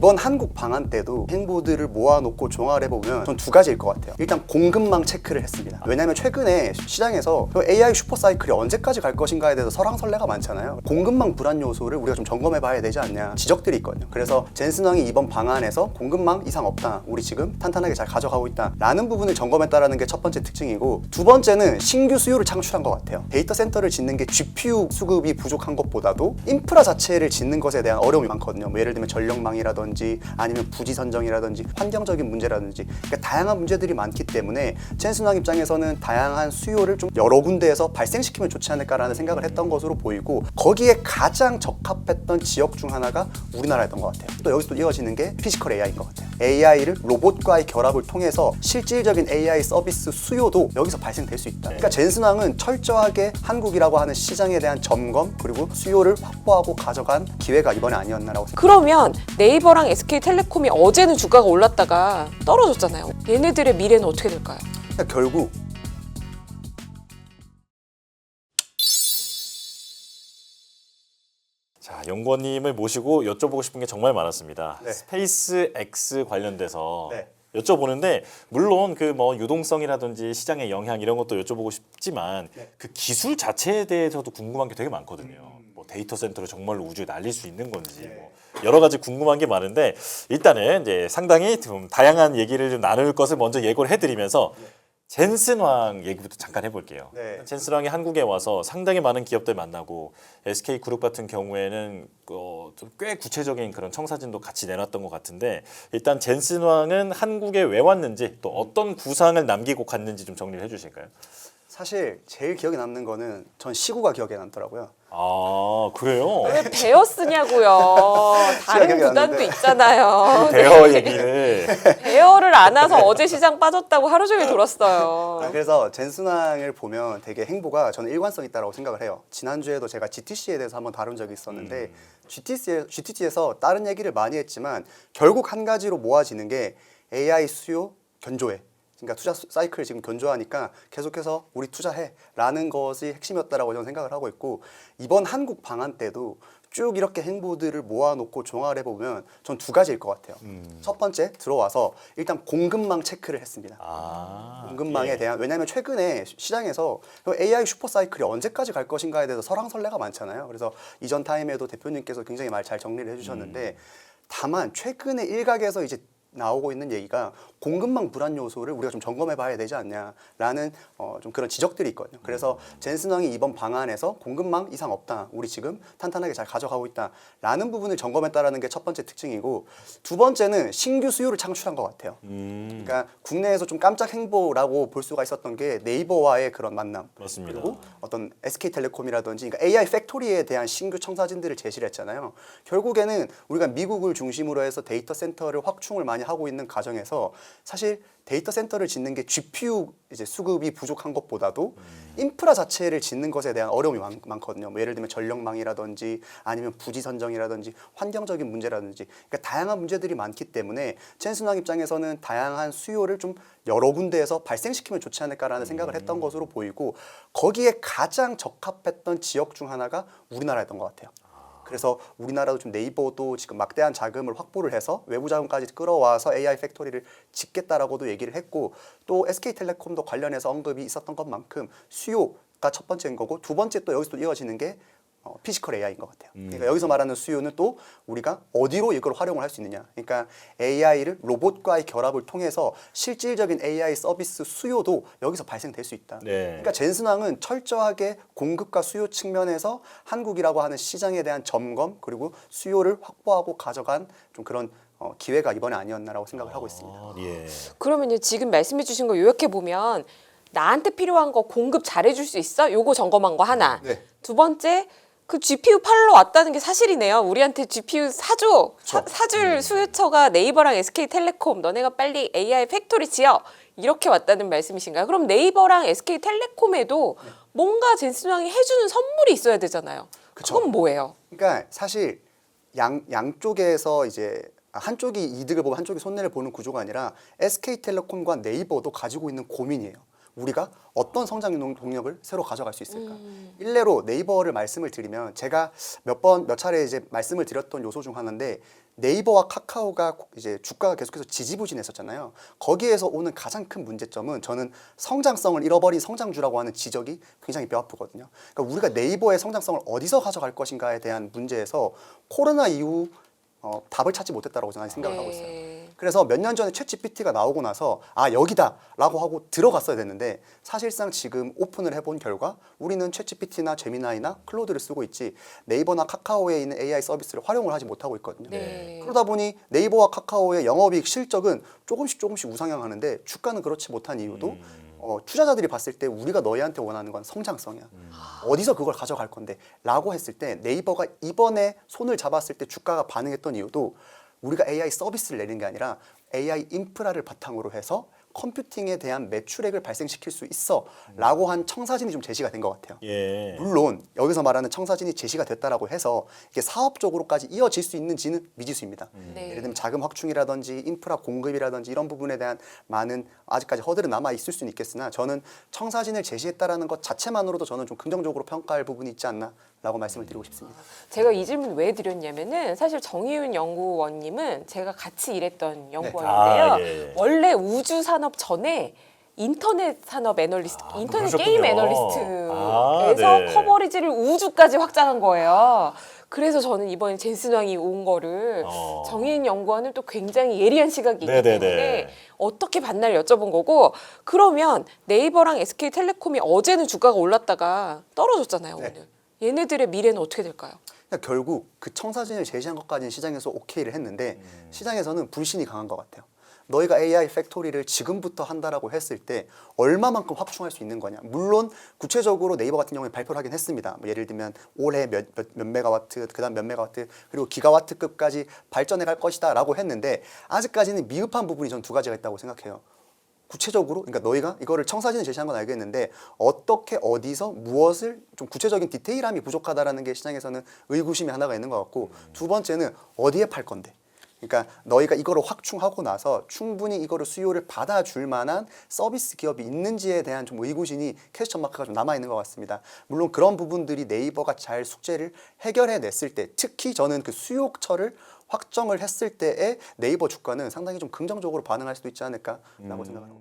이번 한국 방한 때도 행보들을 모아놓고 종합해보면 전 두 가지일 것 같아요. 일단 공급망 체크를 했습니다. 왜냐하면 최근에 시장에서 AI 슈퍼사이클이 언제까지 갈 것인가에 대해서 설왕설래가 많잖아요. 공급망 불안 요소를 우리가 좀 점검해봐야 되지 않냐 지적들이 있거든요. 그래서 젠슨 왕이 이번 방안에서 공급망 이상 없다, 우리 지금 탄탄하게 잘 가져가고 있다 라는 부분을 점검했다라는 게 첫 번째 특징이고, 두 번째는 신규 수요를 창출한 것 같아요. 데이터 센터를 짓는 게 GPU 수급이 부족한 것보다도 인프라 자체를 짓는 것에 대한 어려움이 많거든요. 뭐 예를 들면 전력망이라든지 아니면 부지 선정이라든지 환경적인 문제라든지, 그러니까 다양한 문제들이 많기 때문에 젠슨 왕 입장에서는 다양한 수요를 좀 여러 군데에서 발생시키면 좋지 않을까라는 생각을 했던 것으로 보이고, 거기에 가장 적합했던 지역 중 하나가 우리나라였던 것 같아요. 또 여기서 또 이어지는 게 피지컬 AI인 것 같아요. AI를 로봇과의 결합을 통해서 실질적인 AI 서비스 수요도 여기서 발생될 수 있다. 그러니까 젠슨 왕은 철저하게 한국이라고 하는 시장에 대한 점검 그리고 수요를 확보하고 가져간 기회가 이번에 아니었나라고 생각합니다. 그러면 네이버랑 SK텔레콤이 어제는 주가가 올랐다가 떨어졌잖아요. 얘네들의 미래는 어떻게 될까요? 그러니까 결국 자, 연구원님을 모시고 여쭤보고 싶은 게 정말 많았습니다. 네. 스페이스 X 관련돼서 네. 여쭤보는데, 물론 그 뭐 유동성이라든지 시장의 영향 이런 것도 여쭤보고 싶지만 네. 그 기술 자체에 대해서도 궁금한 게 되게 많거든요. 뭐 데이터 센터를 정말로 우주에 날릴 수 있는 건지 뭐 여러 가지 궁금한 게 많은데, 일단은 이제 상당히 좀 다양한 얘기를 좀 나눌 것을 먼저 예고를 해드리면서 젠슨 왕 얘기부터 잠깐 해볼게요. 네. 젠슨 왕이 한국에 와서 상당히 많은 기업들 만나고, SK 그룹 같은 경우에는 좀 꽤 구체적인 그런 청사진도 같이 내놨던 것 같은데, 일단 젠슨 왕은 한국에 왜 왔는지 또 어떤 구상을 남기고 갔는지 좀 정리를 해주실까요? 사실 제일 기억에 남는 거는 전 시구가 기억에 남더라고요. 아, 그래요? 왜 베어 쓰냐고요. 다른 기억이 구단도 나는데. 있잖아요. 대어 얘기를. 베어를 안 와서 어제 시장 빠졌다고 하루 종일 돌았어요. 그래서 젠슨 왕을 보면 되게 행보가 저는 일관성 있다고 생각을 해요. 지난주에도 제가 GTC에 대해서 한번 다룬 적이 있었는데 GTC에서 다른 얘기를 많이 했지만 결국 한 가지로 모아지는 게 AI 수요 견조해. 그러니까 투자 사이클을 지금 견조하니까 계속해서 우리 투자해라는 것이 핵심이었다라고 저는 생각을 하고 있고, 이번 한국 방한 때도 쭉 이렇게 행보들을 모아놓고 종합해보면 전 두 가지일 것 같아요. 첫 번째, 들어와서 일단 공급망 체크를 했습니다. 공급망에 예. 대한, 왜냐하면 최근에 시장에서 AI 슈퍼사이클이 언제까지 갈 것인가에 대해서 설왕설래가 많잖아요. 그래서 이전 타임에도 대표님께서 굉장히 잘 정리를 해주셨는데, 다만 최근에 일각에서 이제 나오고 있는 얘기가 공급망 불안 요소를 우리가 좀 점검해 봐야 되지 않냐라는 좀 그런 지적들이 있거든요. 그래서 젠슨 왕이 이번 방안에서 공급망 이상 없다, 우리 지금 탄탄하게 잘 가져가고 있다 라는 부분을 점검했다라는 게 첫 번째 특징이고, 두 번째는 신규 수요를 창출한 것 같아요. 그러니까 국내에서 좀 깜짝 행보라고 볼 수가 있었던 게 네이버와의 그런 만남, 맞습니다. 그리고 어떤 SK텔레콤이라든지, 그러니까 AI 팩토리에 대한 신규 청사진들을 제시를 했잖아요. 결국에는 우리가 미국을 중심으로 해서 데이터 센터를 확충을 많이 하고 있는 과정에서 사실 데이터 센터를 짓는 게 GPU 이제 수급이 부족한 것보다도 인프라 자체를 짓는 것에 대한 어려움이 많거든요. 뭐 예를 들면 전력망이라든지 아니면 부지 선정이라든지 환경적인 문제라든지, 그러니까 다양한 문제들이 많기 때문에 젠슨 왕 입장에서는 다양한 수요를 좀 여러 군데에서 발생시키면 좋지 않을까라는 생각을 했던 것으로 보이고, 거기에 가장 적합했던 지역 중 하나가 우리나라였던 것 같아요. 그래서 우리나라도 좀 네이버도 지금 막대한 자금을 확보를 해서 외부 자금까지 끌어와서 AI 팩토리를 짓겠다라고도 얘기를 했고, 또 SK텔레콤도 관련해서 언급이 있었던 것만큼 수요가 첫 번째인 거고, 두 번째 또 여기서 또 이어지는 게 피지컬 AI인 것 같아요. 그러니까 여기서 말하는 수요는 또 우리가 어디로 이걸 활용을 할 수 있느냐. 그러니까 AI를 로봇과의 결합을 통해서 실질적인 AI 서비스 수요도 여기서 발생될 수 있다. 네. 그러니까 젠슨 왕은 철저하게 공급과 수요 측면에서 한국이라고 하는 시장에 대한 점검 그리고 수요를 확보하고 가져간 좀 그런 기회가 이번에 아니었나라고 생각을 하고 있습니다. 예. 그러면 지금 말씀해 주신 거 요약해 보면, 나한테 필요한 거 공급 잘해줄 수 있어? 요거 점검한 거 하나. 네. 두 번째, 그 GPU 팔러 왔다는 게 사실이네요. 우리한테 GPU 사줘. 사줄 수요처가 네이버랑 SK텔레콤, 너네가 빨리 AI 팩토리 지어. 이렇게 왔다는 말씀이신가요? 그럼 네이버랑 SK텔레콤에도 뭔가 젠슨 왕이 해주는 선물이 있어야 되잖아요. 그쵸. 그건 뭐예요? 그러니까 사실 양쪽에서 이제 한쪽이 이득을 보고 한쪽이 손해를 보는 구조가 아니라 SK텔레콤과 네이버도 가지고 있는 고민이에요. 우리가 어떤 성장 동력을 새로 가져갈 수 있을까? 일례로 네이버를 말씀을 드리면 제가 몇 차례 이제 말씀을 드렸던 요소 중 하나인데 네이버와 카카오가 이제 주가가 계속해서 지지부진했었잖아요. 거기에서 오는 가장 큰 문제점은 저는 성장성을 잃어버린 성장주라고 하는 지적이 굉장히 뼈아프거든요. 그러니까 우리가 네이버의 성장성을 어디서 가져갈 것인가에 대한 문제에서 코로나 이후 답을 찾지 못했다고 저는 생각을 하고 있어요. 그래서 몇 년 전에 챗GPT가 나오고 나서 아 여기다라고 하고 들어갔어야 됐는데 사실상 지금 오픈을 해본 결과 우리는 챗GPT나 제미나이나 클로드를 쓰고 있지 네이버나 카카오에 있는 AI 서비스를 활용을 하지 못하고 있거든요. 네. 그러다 보니 네이버와 카카오의 영업이익 실적은 조금씩 우상향하는데 주가는 그렇지 못한 이유도 투자자들이 봤을 때 우리가 너희한테 원하는 건 성장성이야. 어디서 그걸 가져갈 건데? 라고 했을 때 네이버가 이번에 손을 잡았을 때 주가가 반응했던 이유도 우리가 AI 서비스를 내는 게 아니라 AI 인프라를 바탕으로 해서 컴퓨팅에 대한 매출액을 발생시킬 수 있어 라고 한 청사진이 좀 제시가 된 것 같아요. 예. 물론 여기서 말하는 청사진이 제시가 됐다라고 해서 이게 사업적으로까지 이어질 수 있는지는 미지수입니다. 네. 예를 들면 자금 확충이라든지 인프라 공급이라든지 이런 부분에 대한 많은 아직까지 허들은 남아 있을 수는 있겠으나 저는 청사진을 제시했다라는 것 자체만으로도 저는 좀 긍정적으로 평가할 부분이 있지 않나라고 말씀을 드리고 싶습니다. 제가 이 질문 왜 드렸냐면은 사실 정희윤 연구원님은 제가 같이 일했던 연구원인데요. 아, 예. 원래 우주 산업 전에 인터넷 산업 애널리스트, 인터넷 그러셨군요. 게임 애널리스트에서 네. 커버리지를 우주까지 확장한 거예요. 그래서 저는 이번에 젠슨왕이 온 거를 정희인 연구원은 또 굉장히 예리한 시각이 있기 네네네. 때문에 어떻게 봤나를 여쭤본 거고 그러면 네이버랑 SK텔레콤이 어제는 주가가 올랐다가 떨어졌잖아요. 네. 오늘. 얘네들의 미래는 어떻게 될까요? 그러니까 결국 그 청사진을 제시한 것까지는 시장에서 오케이를 했는데 시장에서는 불신이 강한 것 같아요. 너희가 AI 팩토리를 지금부터 한다라고 했을 때 얼마만큼 확충할 수 있는 거냐. 물론 구체적으로 네이버 같은 경우에 발표를 하긴 했습니다. 뭐 예를 들면 올해 몇 메가와트, 그다음 몇 메가와트, 그리고 기가와트급까지 발전해 갈 것이다 라고 했는데 아직까지는 미흡한 부분이 전 두 가지가 있다고 생각해요. 구체적으로 그러니까 너희가 이거를 청사진을 제시한 건 알겠는데 어떻게 어디서 무엇을 좀 구체적인 디테일함이 부족하다라는 게 시장에서는 의구심이 하나가 있는 것 같고 두 번째는 어디에 팔 건데 그러니까 너희가 이거를 확충하고 나서 충분히 이거를 수요를 받아줄 만한 서비스 기업이 있는지에 대한 좀 의구심이 퀘스천 마크가 좀 남아 있는 것 같습니다. 물론 그런 부분들이 네이버가 잘 숙제를 해결해냈을 때 특히 저는 그 수요처를 확정을 했을 때의 네이버 주가는 상당히 좀 긍정적으로 반응할 수도 있지 않을까라고 생각을 하고 있습니다.